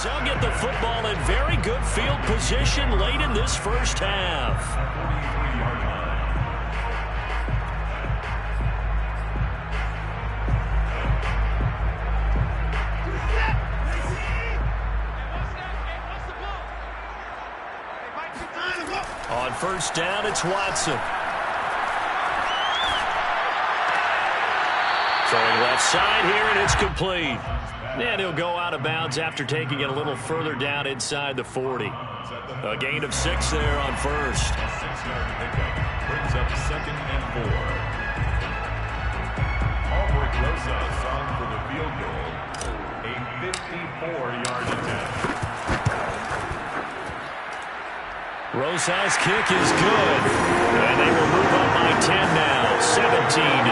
they'll get the football in very good field position late in this first half. On first down, it's Watson. Throwing left side here, and it's complete. And he'll go out of bounds after taking it a little further down inside the 40. A gain of 6 there on first. Brings up 2nd and 4. Albrecht Rosas on for the field goal. A 54-yard attempt. Rosas' kick is good. And they will move up by 10 now, 17-7.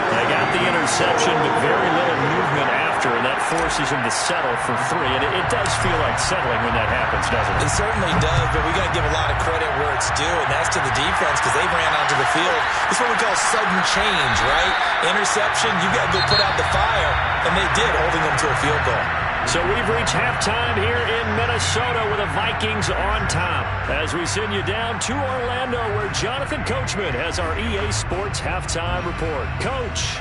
They got the interception, but very little movement after, and that forces him to settle for 3. And it does feel like settling when that happens, doesn't it? It certainly does, but we got to give a lot of credit where it's due, and that's to the defense because they ran onto the field. It's what we call sudden change, right? Interception, you got to go put out the fire, and they did, holding them to a field goal. So we've reached halftime here in Minnesota with the Vikings on top. As we send you down to Orlando where Jonathan Coachman has our EA Sports Halftime Report. Coach.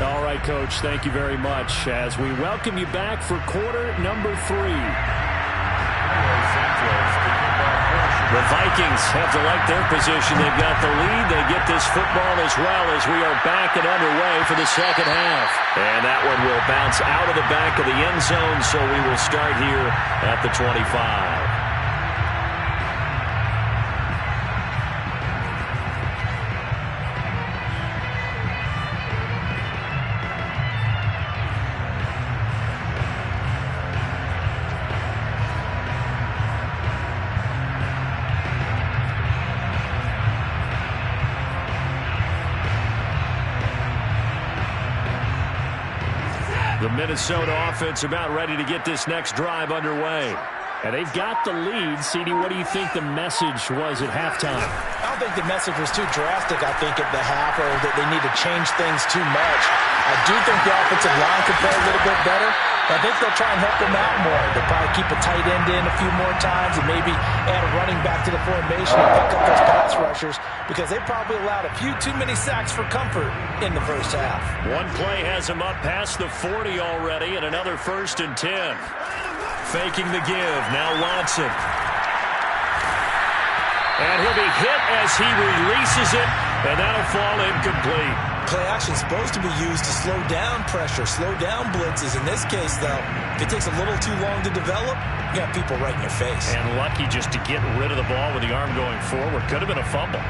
All right, Coach, thank you very much as we welcome you back for quarter number 3. The Vikings have to like their position. They've got the lead. They get this football as well as we are back and underway for the second half. And that one will bounce out of the back of the end zone, so we will start here at the 25. The Minnesota offense about ready to get this next drive underway. And they've got the lead. CD, what do you think the message was at halftime? I don't think the message was too drastic, I think, at the half, or that they need to change things too much. I do think the offensive line could play a little bit better. I think they'll try and help them out more. They'll probably keep a tight end in a few more times and maybe add a running back to the formation and pick up those pass rushers because they probably allowed a few too many sacks for comfort in the first half. One play has him up past the 40 already and another 1st and 10. Faking the give. Now Watson. And he'll be hit as he releases it, and that'll fall incomplete. Play action is supposed to be used to slow down pressure, slow down blitzes. In this case, though, if it takes a little too long to develop, you got people right in your face. And lucky just to get rid of the ball with the arm going forward. Could have been a fumble.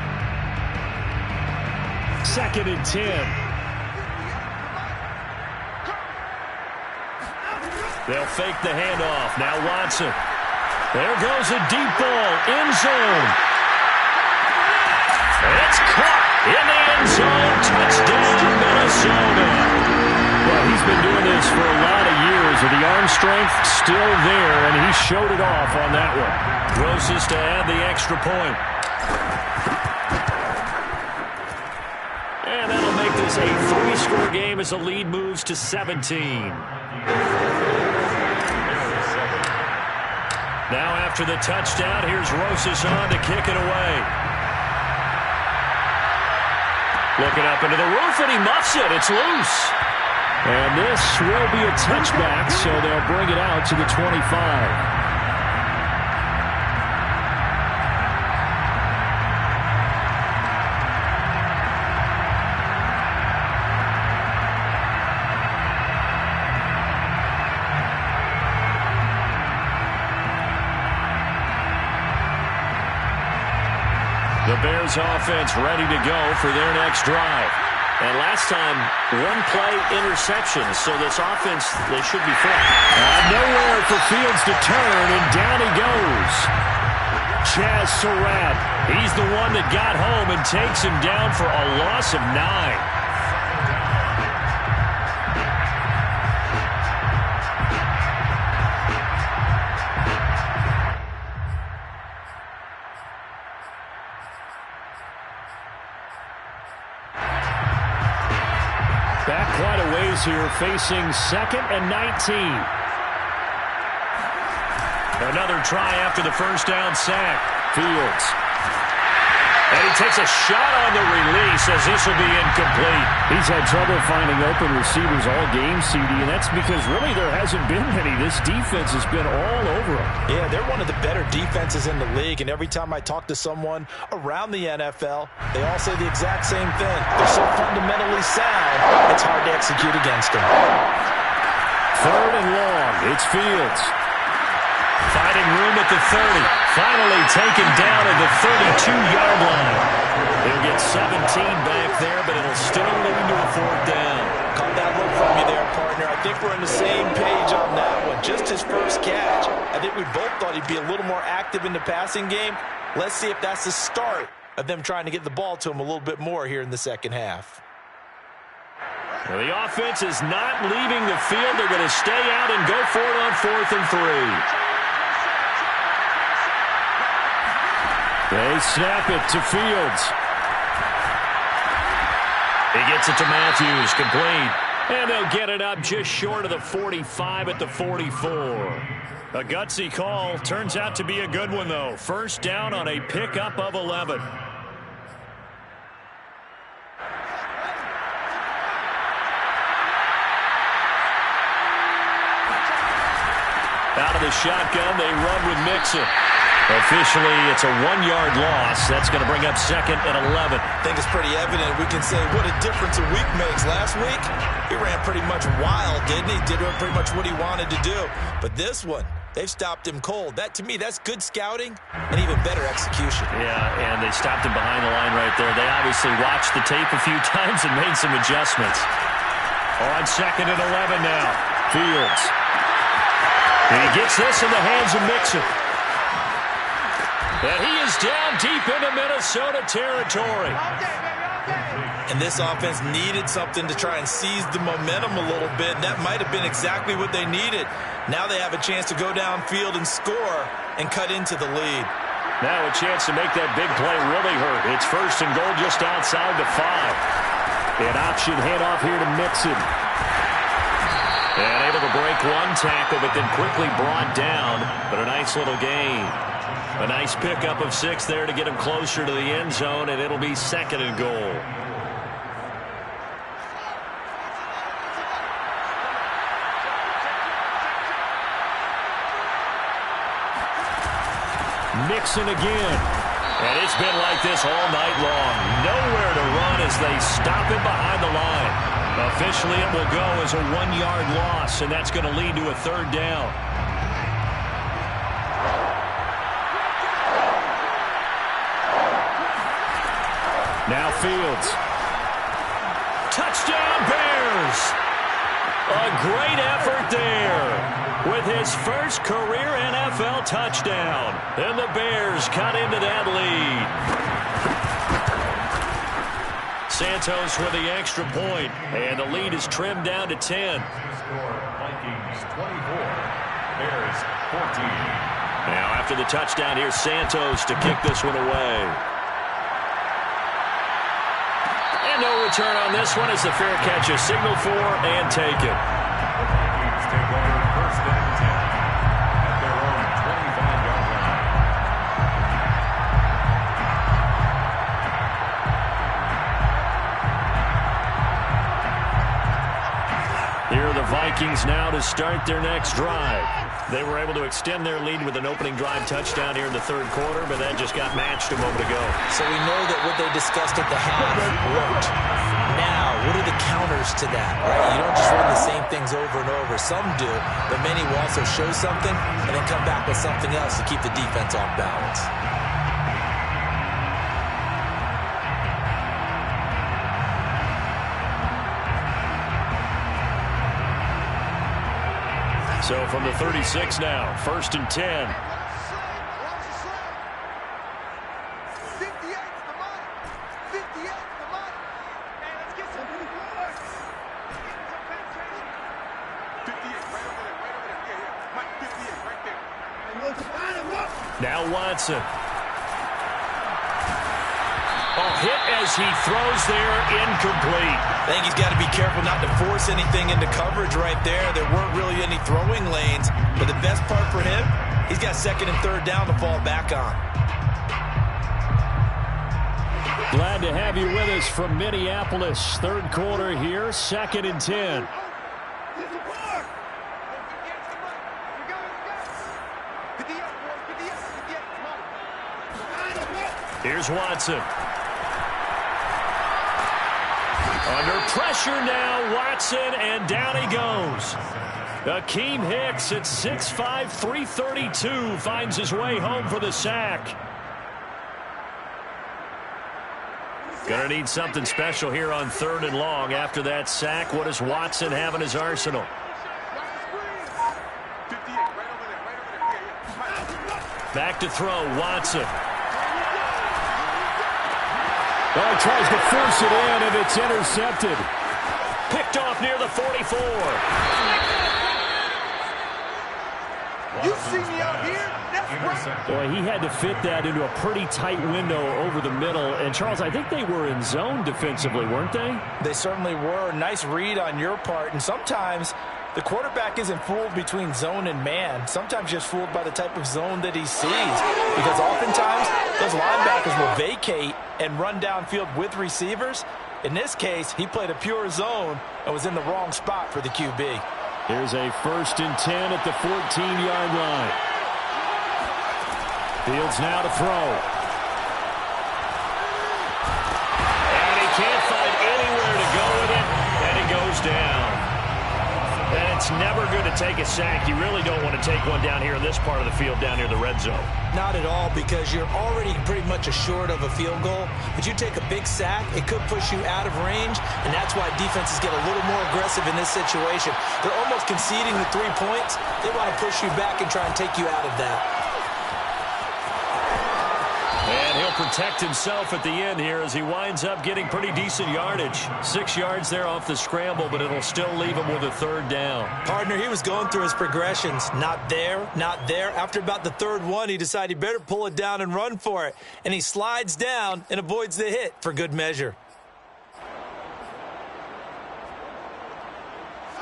2nd and 10. They'll fake the handoff. Now Watson. There goes a deep ball. End zone. It's caught in the end zone. Touchdown, Minnesota. Well, he's been doing this for a lot of years, and the arm strength still there, and he showed it off on that one. Rosas to add the extra point. And that'll make this a 3-score game as the lead moves to 17. Now after the touchdown, here's Rosas on to kick it away. Looking up into the roof, and he muffs it. It's loose. And this will be a touchback, so they'll bring it out to the 25. The Bears offense ready to go for their next drive. And last time, one-play interceptions, so this offense, they should be flat. Nowhere for Fields to turn, and down he goes. Chaz Surratt, he's the one that got home and takes him down for a loss of 9. Back quite a ways here, facing 2nd and 19. Another try after the first down sack. Fields. And he takes a shot on the release as this will be incomplete. He's had trouble finding open receivers all game, CD, and that's because really there hasn't been many. This defense has been all over him. Yeah, they're one of the better defenses in the league, and every time I talk to someone around the NFL, they all say the exact same thing. They're so fundamentally sound, it's hard to execute against them. 3rd and long. It's Fields. Finding room at the 30. Finally taken down at the 32-yard line. He'll get 17 back there, but it'll still lead to a 4th down. Caught that look from you there, partner. I think we're on the same page on that one. Just his first catch. I think we both thought he'd be a little more active in the passing game. Let's see if that's the start of them trying to get the ball to him a little bit more here in the second half. Well, the offense is not leaving the field. They're going to stay out and go for it on 4th and 3. They snap it to Fields. He gets it to Matthews, complete. And they'll get it up just short of the 45 at the 44. A gutsy call. Turns out to be a good one, though. First down on a pickup of 11. Out of the shotgun, they run with Mixon. Officially, it's a 1-yard loss. That's going to bring up 2nd and 11. I think it's pretty evident. We can say what a difference a week makes. Last week, he ran pretty much wild, didn't he? Did pretty much what he wanted to do. But this one, they've stopped him cold. That, to me, that's good scouting and even better execution. Yeah, and they stopped him behind the line right there. They obviously watched the tape a few times and made some adjustments. On 2nd and 11 now. Fields. And he gets this in the hands of Mixon. And he is down deep into Minnesota territory. And this offense needed something to try and seize the momentum a little bit. And that might have been exactly what they needed. Now they have a chance to go downfield and score and cut into the lead. Now a chance to make that big play really hurt. It's 1st and goal just outside the 5. An option handoff here to Mixon. And able to break one tackle, but then quickly brought down. But a nice little gain. A nice pickup of 6 there to get him closer to the end zone, and it'll be 2nd and goal. Mixon again. And it's been like this all night long. Nowhere to run as they stop him behind the line. Officially, it will go as a 1-yard loss, and that's going to lead to a 3rd down. Now Fields. Touchdown, Bears! A great effort there with his first career NFL touchdown. And the Bears cut into that lead. Santos with the extra point, and the lead is trimmed down to 10. Score Vikings 24, Bears 14. Now after the touchdown, here's Santos to kick this one away. No return on this one as the fair catch is signaled for and taken. The Vikings take over 1st and 10 at their own 25-yard line. Here are the Vikings now to start their next drive. They were able to extend their lead with an opening drive touchdown here in the 3rd quarter, but that just got matched a moment ago. So we know that what they discussed at the half worked. Now, what are the counters to that, right? You don't just run the same things over and over. Some do, but many will also show something and then come back with something else to keep the defense off balance. So from the 36 now, 1st and 10. Now Watson. ball hit as he throws there, incomplete. I think he's got to be careful not to force anything into coverage right there. There weren't really any throwing lanes, but the best part for him, he's got second and third down to fall back on. Glad to have you with us from Minneapolis. Third quarter here, 2nd and 10. Here's Watson. Under pressure now, Watson, and down he goes. Akeem Hicks at 6'5", 332 finds his way home for the sack. Gonna need something special here on 3rd and long. After that sack, what does Watson have in his arsenal? Back to throw, Watson. Oh, he tries to force it in, and it's intercepted. Picked off near the 44. You see me out here? That's right. Boy, he had to fit that into a pretty tight window over the middle. And, Charles, I think they were in zone defensively, weren't they? They certainly were. Nice read on your part. And sometimes the quarterback isn't fooled between zone and man. Sometimes just fooled by the type of zone that he sees. Because oftentimes those linebackers will vacate and run downfield with receivers. In this case, he played a pure zone and was in the wrong spot for the QB. Here's a 1st and 10 at the 14-yard line. Fields now to throw. And he can't find anywhere to go with it, and he goes down. And it's never good to take a sack. You really don't want to take one down here in this part of the field, down near the red zone. Not at all, because you're already pretty much assured of a field goal. But you take a big sack, it could push you out of range, and that's why defenses get a little more aggressive in this situation. They're almost conceding the 3 points. They want to push you back and try and take you out of that. And he'll protect himself at the end here as he winds up getting pretty decent yardage. 6 yards there off the scramble, but it'll still leave him with a 3rd down. Partner, he was going through his progressions. Not there, not there. After about the 3rd one, he decided he better pull it down and run for it. And he slides down and avoids the hit for good measure.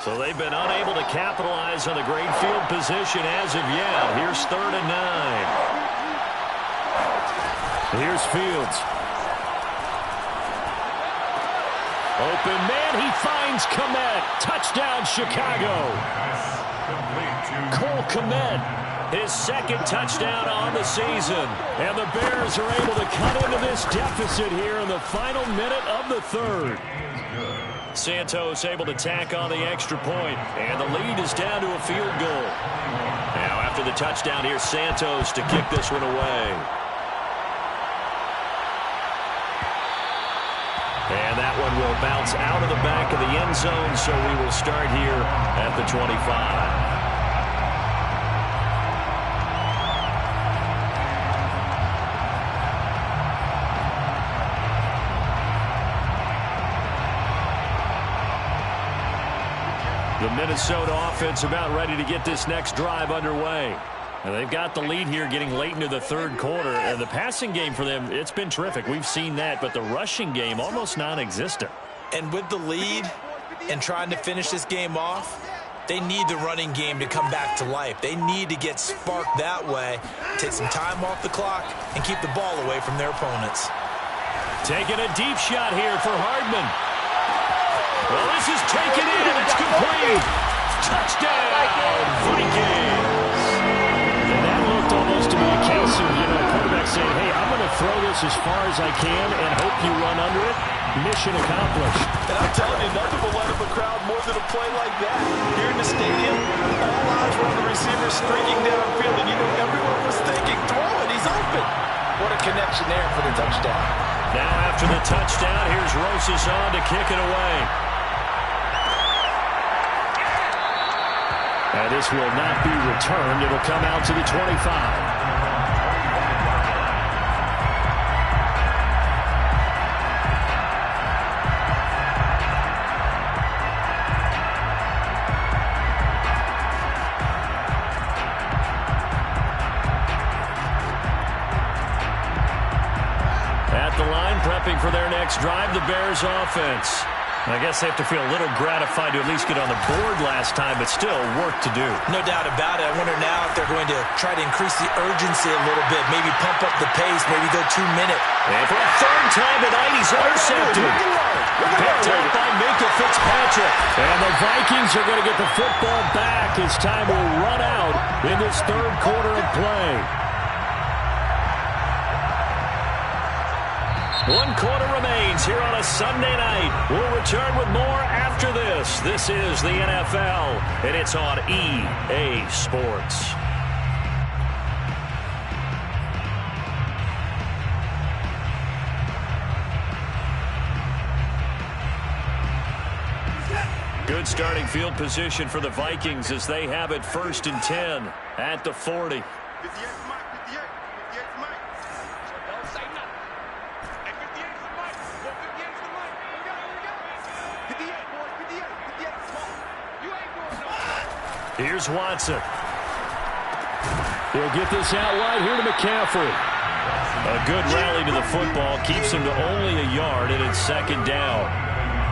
So they've been unable to capitalize on the great field position as of yet. Here's 3rd and 9. Here's Fields. Open man, he finds Kmet. Touchdown, Chicago. Cole Kmet, his 2nd touchdown on the season. And the Bears are able to cut into this deficit here in the final minute of the 3rd. Santos able to tack on the extra point, and the lead is down to a field goal. Now after the touchdown, here's Santos to kick this one away. And that one will bounce out of the back of the end zone, so we will start here at the 25. The Minnesota offense about ready to get this next drive underway. And they've got the lead here getting late into the 3rd quarter. And the passing game for them, it's been terrific. We've seen that. But the rushing game, almost non-existent. And with the lead and trying to finish this game off, they need the running game to come back to life. They need to get sparked that way, take some time off the clock, and keep the ball away from their opponents. Taking a deep shot here for Hardman. Well, this is taken in. It's complete. Touchdown, Vikings. Almost to be a case of, quarterback saying, hey, I'm going to throw this as far as I can and hope you run under it. Mission accomplished. And I'm telling you, nothing will light up a crowd more than a play like that. Here in the stadium, all eyes were on the receiver streaking downfield, and everyone was thinking, throw it, he's open. What a connection there for the touchdown. Now after the touchdown, here's Rosas on to kick it away. And this will not be returned. It'll come out to the 25. at the line, prepping for their next drive, the Bears offense. I guess they have to feel a little gratified to at least get on the board last time, but still work to do. No doubt about it. I wonder now if they're going to try to increase the urgency a little bit, maybe pump up the pace, maybe go 2 minutes. And for a third time tonight, he's intercepted. Picked up by Minka Fitzpatrick. And the Vikings are going to get the football back as time will run out in this third quarter of play. 1 quarter remains here on a Sunday night. We'll return with more after this. This is the NFL, and it's on EA Sports. Good starting field position for the Vikings as they have it 1st and 10 at the 40. Here's Watson. He'll get this out wide here to McCaffrey. A good rally to the football keeps him to only a yard, and it's 2nd down.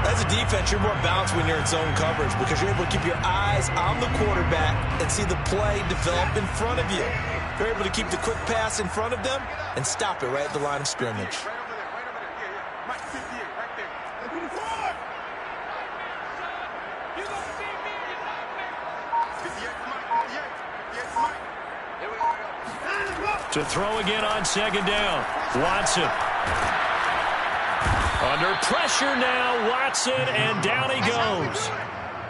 As a defense, you're more balanced when you're in zone coverage because you're able to keep your eyes on the quarterback and see the play develop in front of you. You're able to keep the quick pass in front of them and stop it right at the line of scrimmage. To throw again on 2nd down. Watson. Under pressure now, Watson, and down he goes.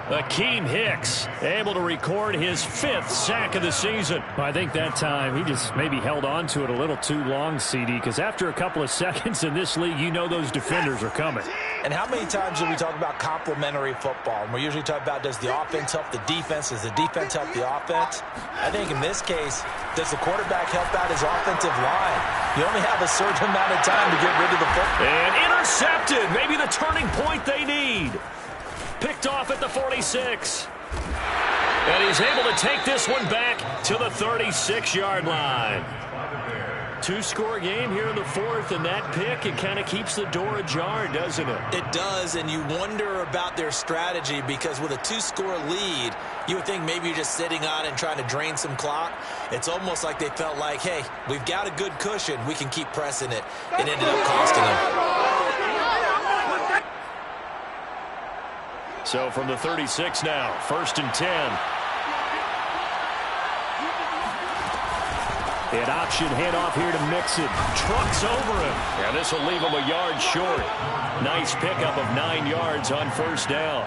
Akeem Hicks able to record his 5th sack of the season. I think that time he just maybe held on to it a little too long, CD, because after a couple of seconds in this league, you know those defenders are coming. And how many times do we talk about complementary football? And we usually talk about, does the offense help the defense? Does the defense help the offense? I think in this case, does the quarterback help out his offensive line? You only have a certain amount of time to get rid of the football. And intercepted. Maybe the turning point they need. Picked off at the 46. And he's able to take this one back to the 36-yard line. 2-score game here in the 4th, and that pick, it kind of keeps the door ajar, doesn't it? It does, and you wonder about their strategy because with a 2-score lead, you would think maybe you're just sitting on and trying to drain some clock. It's almost like they felt like, hey, we've got a good cushion. We can keep pressing it. It ended up costing them. So from the 36 now, 1st and 10. An option handoff here to Mixon. Trucks over him. And this will leave him a yard short. Nice pickup of 9 yards on 1st down.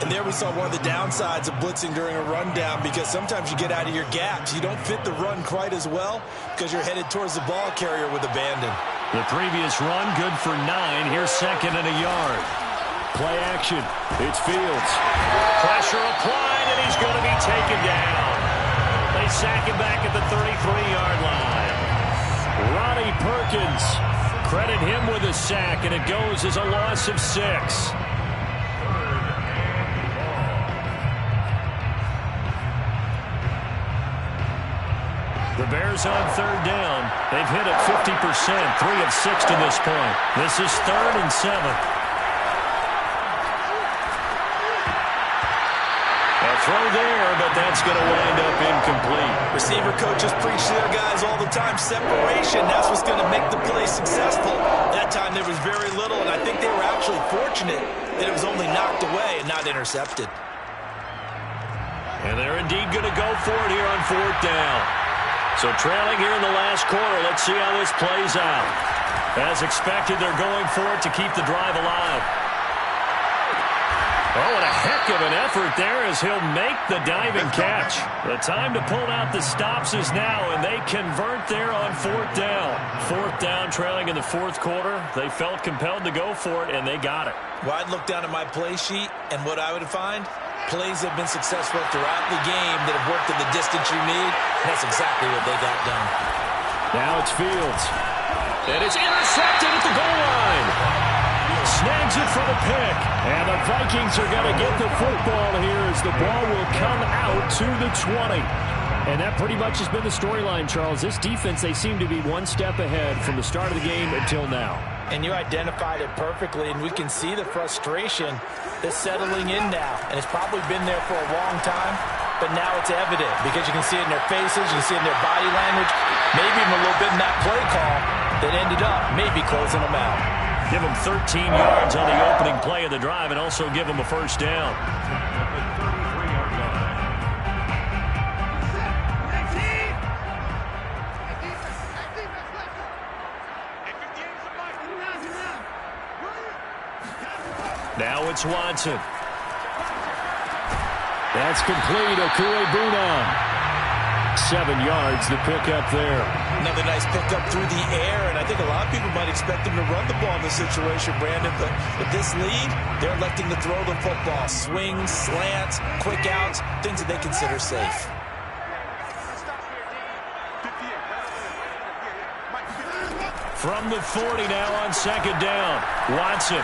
And there we saw one of the downsides of blitzing during a rundown because sometimes you get out of your gaps. You don't fit the run quite as well because you're headed towards the ball carrier with abandon. The previous run, good for 9. Here's 2nd and a yard. Play action. It's Fields. Pressure applied, and he's going to be taken down. They sack him back at the 33-yard line. Ronnie Perkins. Credit him with a sack, and it goes as a loss of 6. The Bears on 3rd down. They've hit it 50%, 3 of 6 to this point. This is 3rd and 7. Throw there, but that's going to wind up incomplete. Receiver coaches preach to their guys all the time. Separation, that's what's going to make the play successful. That time there was very little, and I think they were actually fortunate that it was only knocked away and not intercepted. And they're indeed going to go for it here on 4th down. So trailing here in the last quarter, let's see how this plays out. As expected, they're going for it to keep the drive alive. Oh, and a heck of an effort there as he'll make the diving catch. The time to pull out the stops is now, and they convert there on 4th down. 4th down, trailing in the 4th quarter. They felt compelled to go for it, and they got it. Well, I'd look down at my play sheet, and what I would find, plays have been successful throughout the game that have worked at the distance you need, and that's exactly what they got done. Now it's Fields. And it's intercepted at the goal line. Snags it for the pick. And the Vikings are going to get the football here as the ball will come out to the 20. And that pretty much has been the storyline, Charles. This defense, they seem to be one step ahead from the start of the game until now. And you identified it perfectly, and we can see the frustration that's settling in now. And it's probably been there for a long time, but now it's evident because you can see it in their faces, you can see it in their body language, maybe even a little bit in that play call that ended up maybe closing them out. Give them 13 yards on the opening play of the drive and also give them a first down. Now it's Watson. That's complete. Okuebuna. 7 yards, the pickup there. Another nice pickup through the air, and I think a lot of people might expect him to run the ball in this situation, Brandon, but with this lead, they're electing to throw the football. Swings, slants, quick outs, things that they consider safe. From the 40 now on second down. Watson.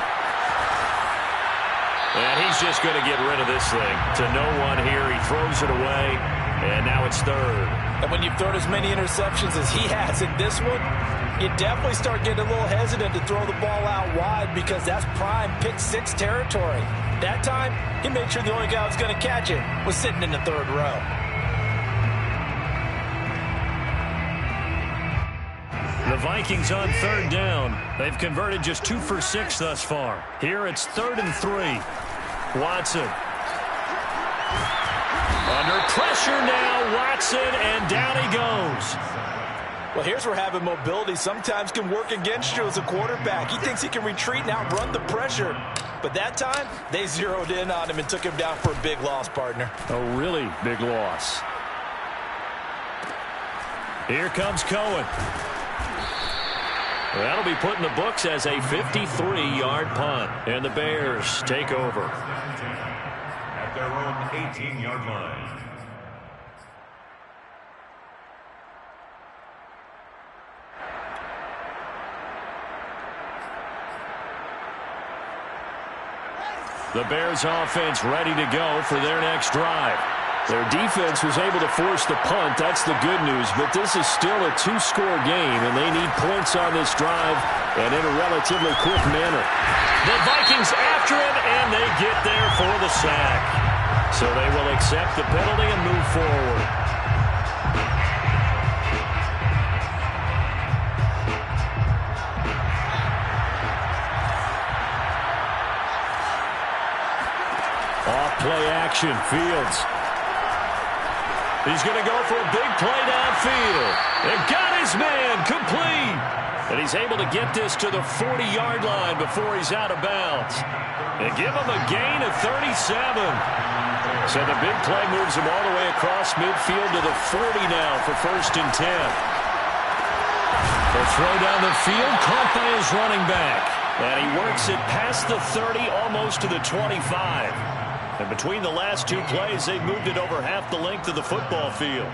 And he's just going to get rid of this thing to no one here. He throws it away, and now it's third. And when you've thrown as many interceptions as he has in this one, you definitely start getting a little hesitant to throw the ball out wide because that's prime pick six territory. That time, he made sure the only guy who was going to catch it was sitting in the third row. The Vikings on third down. They've converted just 2 for 6 thus far. Here it's 3rd and 3. Watson. Under pressure now, Watson, and down he goes. Well, here's where having mobility sometimes can work against you as a quarterback. He thinks he can retreat and outrun the pressure. But that time, they zeroed in on him and took him down for a big loss, partner. A really big loss. Here comes Cohen. That'll be put in the books as a 53-yard punt. And the Bears take over. At their own 18-yard line. The Bears offense ready to go for their next drive. Their defense was able to force the punt. That's the good news. But this is still a 2-score game, and they need points on this drive and in a relatively quick manner. The Vikings after him, and they get there for the sack. So they will accept the penalty and move forward. Off-play action, Fields. He's going to go for a big play downfield. And got his man complete. And he's able to get this to the 40-yard line before he's out of bounds. And give him a gain of 37. So the big play moves him all the way across midfield to the 40 now for 1st and 10. The throw down the field, caught by his running back. And he works it past the 30, almost to the 25. And between the last 2 plays, they've moved it over half the length of the football field.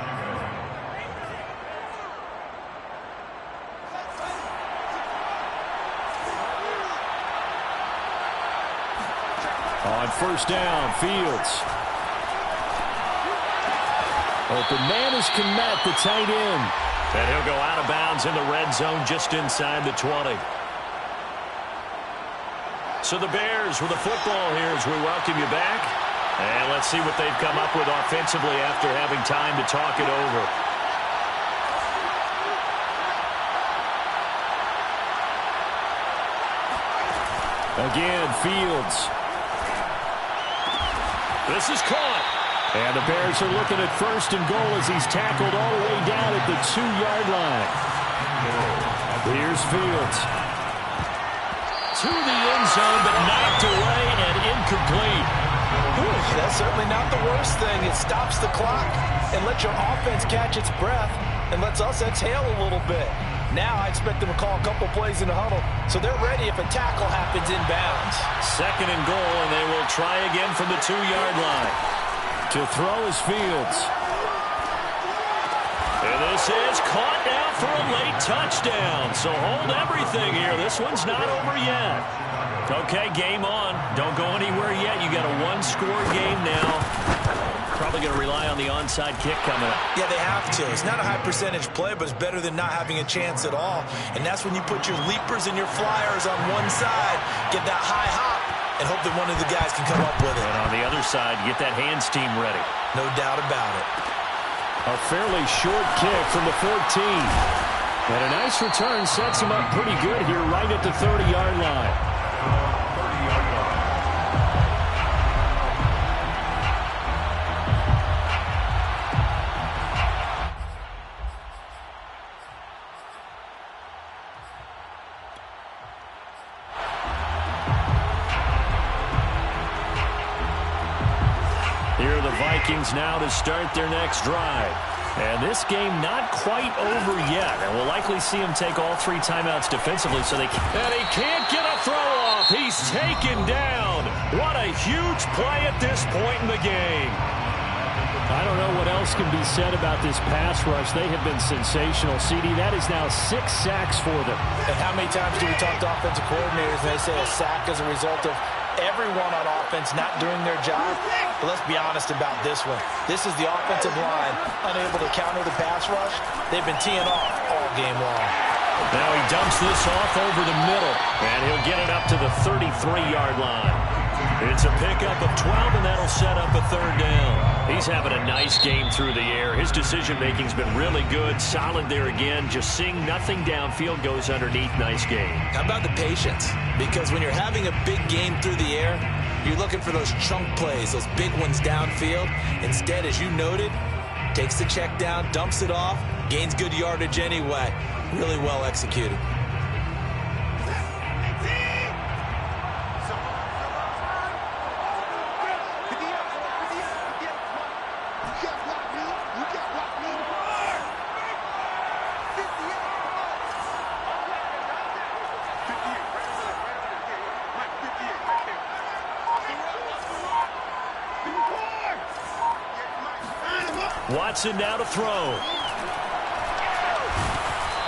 On 1st down, Fields. Open man is Kmet, the tight end. And he'll go out of bounds in the red zone just inside the 20. So the Bears with the football here as we welcome you back. And let's see what they've come up with offensively after having time to talk it over. Again, Fields. This is caught. And the Bears are looking at 1st and goal as he's tackled all the way down at the 2-yard line. Here's Fields. To the end zone, but knocked away and incomplete. Ooh, that's certainly not the worst thing. It stops the clock and lets your offense catch its breath and lets us exhale a little bit. Now I expect them to call a couple plays in the huddle, so they're ready if a tackle happens inbounds. 2nd and goal, and they will try again from the 2-yard line. To throw is Fields. And this is caught now for a late touchdown. So hold everything here. This one's not over yet. Okay, game on. Don't go anywhere yet. You got a 1-score game now. probably going to rely on the onside kick coming up. Yeah, they have to. It's not a high percentage play, but it's better than not having a chance at all. And that's when you put your leapers and your flyers on one side, get that high hop, and hope that one of the guys can come up with it. And on the other side, get that hands team ready. No doubt about it. A fairly short kick from the 14. And a nice return sets him up pretty good here right at the 30-yard line. 30-yard line. Here are the Vikings now to start their next drive. And this game not quite over yet. And we'll likely see him take all 3 timeouts defensively so they can... And he can't get a throw off. He's taken down. What a huge play at this point in the game. I don't know what else can be said about this pass rush. They have been sensational. CD, that is now 6 sacks for them. And how many times do we talk to offensive coordinators and they say a sack is a result of everyone on offense not doing their job? But let's be honest about this one. This is the offensive line unable to counter the pass rush. They've been teeing off all game long. Now he dumps this off over the middle, and he'll get it up to the 33-yard line. It's a pickup of 12, and that'll set up a 3rd down. He's having a nice game through the air. His decision-making's been really good. Solid there again. Just seeing nothing downfield, goes underneath. Nice game. How about the patience? Because when you're having a big game through the air, you're looking for those chunk plays, those big ones downfield. Instead, as you noted, takes the check down, dumps it off, gains good yardage anyway. Really well executed. Watson now to throw.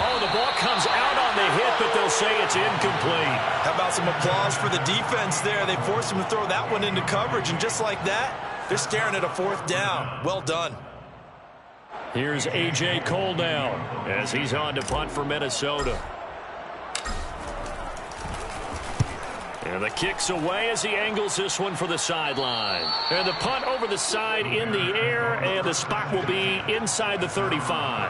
Oh, the ball comes out on the hit, but they'll say it's incomplete. How about some applause for the defense there? They forced him to throw that one into coverage, and just like that, they're staring at a 4th down. Well done. Here's A.J. Cole now as he's on to punt for Minnesota. And the kick's away as he angles this one for the sideline. And the punt over the side in the air, and the spot will be inside the 35.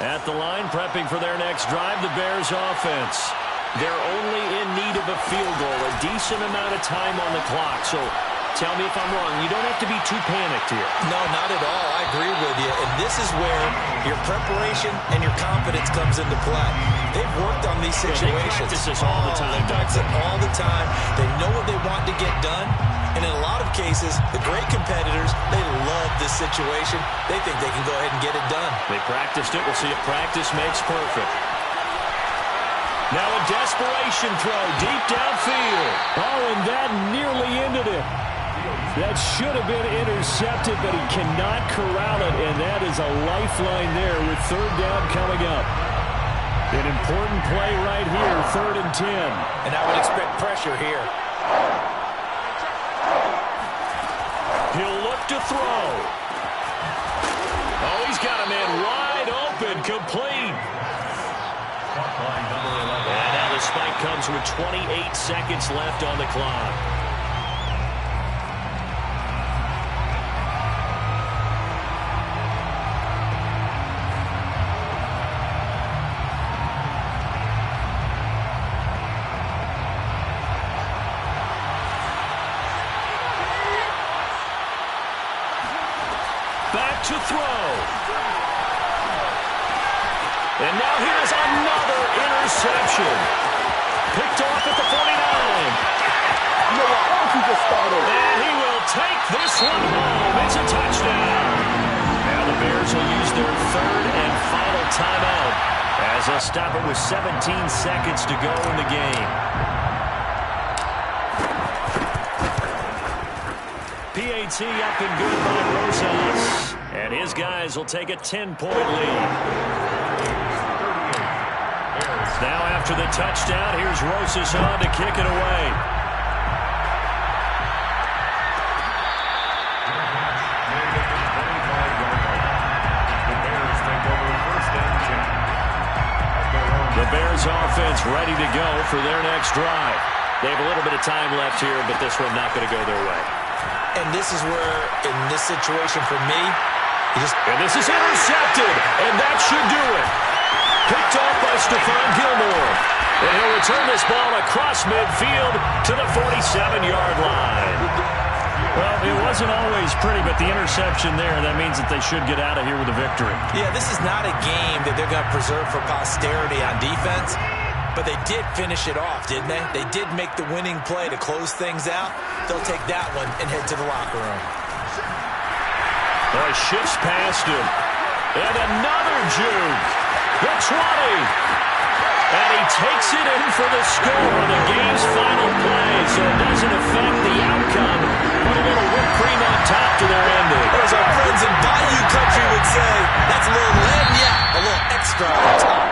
At the line, prepping for their next drive, the Bears offense. They're only in need of a field goal, a decent amount of time on the clock. So tell me if I'm wrong. You don't have to be too panicked here. No, not at all. I agree with you. And this is where your preparation and your confidence comes into play. They've worked on these situations. They practice this all the time. They practice it all the time. They know what they want to get done. And in a lot of cases, the great competitors, they love this situation. They think they can go ahead and get it done. They practiced it. We'll see if practice makes perfect. Now a desperation throw deep downfield. Oh, and that nearly ended it. That should have been intercepted, but he cannot corral it, and that is a lifeline there with 3rd down coming up. An important play right here, 3rd and 10. And I would expect pressure here. He'll look to throw. Oh, he's got a man wide open, complete. And now the spike comes with 28 seconds left on the clock. Back to throw. And now here's another interception. Picked off at the 49. And he will take this one home. It's a touchdown. Now the Bears will use their 3rd and final timeout as they'll stop it with 17 seconds to go in the game. PAT up and good by Rosas. And his guys will take a 10-point lead. Now after the touchdown, here's Rosas on to kick it away. The Bears offense ready to go for their next drive. They have a little bit of time left here, but this one not going to go their way. And this is where, in this situation for me, and this is intercepted, and that should do it. Picked off by Stephon Gilmore. And he'll return this ball across midfield to the 47-yard line. Well, it wasn't always pretty, but the interception there, that means that they should get out of here with a victory. Yeah, this is not a game that they're going to preserve for posterity on defense, but they did finish it off, didn't they? They did make the winning play to close things out. They'll take that one and head to the locker room. Oh, he shifts past him. And another juke. The 20. And he takes it in for the score on the game's final play, so it doesn't affect the outcome. Put a little whipped cream on top to their ending. Or as our friends in Bayou Country would say, that's a little lagniappe, a little extra on top.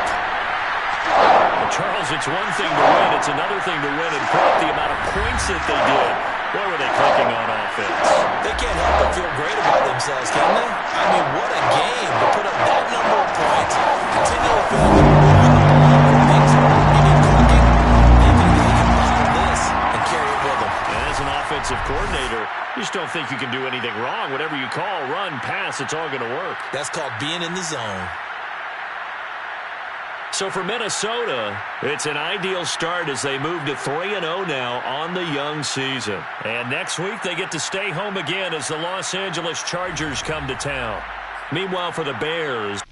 Well, Charles, it's one thing to win. It's another thing to win and put up the amount of points that they did. Boy, were they clicking on offense. They can't help but feel great about themselves, can they? I mean, what a game to put up that number of points, continue to feel like they're moving the ball when things are clicking. They think they can bottle this and carry it with them. And as an offensive coordinator, you just don't think you can do anything wrong. Whatever you call, run, pass, it's all going to work. That's called being in the zone. So for Minnesota, it's an ideal start as they move to 3-0 now on the young season. And next week, they get to stay home again as the Los Angeles Chargers come to town. Meanwhile, for the Bears,